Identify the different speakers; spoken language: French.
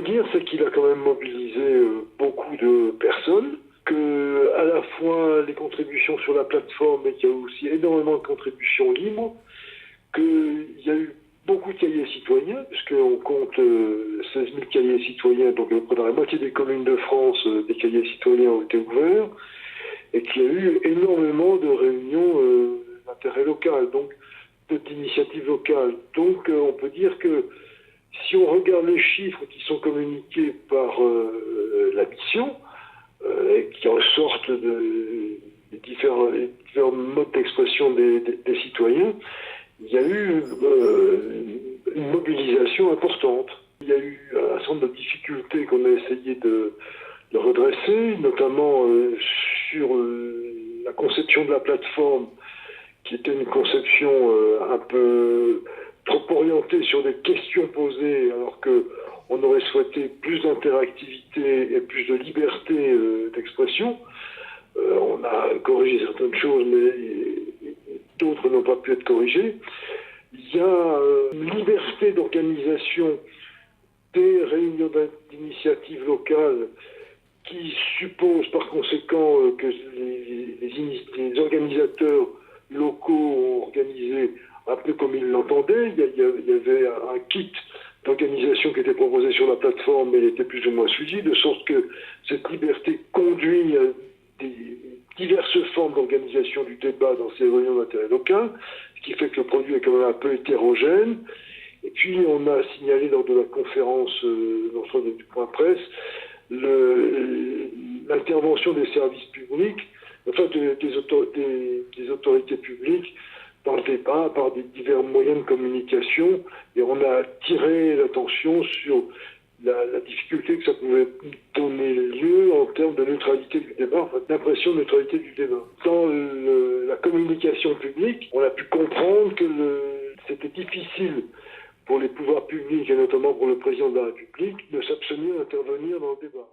Speaker 1: dire, c'est qu'il a quand même mobilisé beaucoup de personnes, que à la fois les contributions sur la plateforme, mais qu'il y a aussi énormément de contributions libres, qu'il y a eu beaucoup de cahiers citoyens, puisqu'on compte 16 000 cahiers citoyens, donc dans la moitié des communes de France, des cahiers citoyens ont été ouverts, et qu'il y a eu énormément de réunions d'intérêt local, donc d'initiatives locales. Donc on peut dire que si on regarde les chiffres qui sont communiqués par la mission, et qui ressortent des différents modes d'expression des citoyens, il y a eu une mobilisation importante. Il y a eu un certain nombre de difficultés qu'on a essayé de redresser, notamment sur la conception de la plateforme, qui était une conception un peu trop orientée sur des questions posées, alors qu'on aurait souhaité plus d'interactivité et plus de liberté d'expression. On a corrigé certaines choses, mais d'autres n'ont pas pu être corrigées. Il y a une liberté d'organisation des réunions d'initiatives locales qui suppose par conséquent que les organisateurs locaux ont organisé un peu comme ils l'entendaient. Il y avait un kit d'organisation qui était proposé sur la plateforme, mais il était plus ou moins suivi, de sorte que cette liberté conduit à des diverses formes d'organisation du débat dans ces réunions d'intérêt local, ce qui fait que le produit est quand même un peu hétérogène. Et puis on a signalé lors de la conférence du point presse l'intervention des services publics, enfin des autorités publiques dans le débat par des divers moyens de communication, et on a attiré l'attention sur la difficulté que ça pouvait donner lieu en termes de neutralité du débat, enfin d'impression de neutralité du débat. Dans la communication publique, on a pu comprendre que c'était difficile pour les pouvoirs publics, et notamment pour le président de la République, de s'abstenir d'intervenir dans le débat.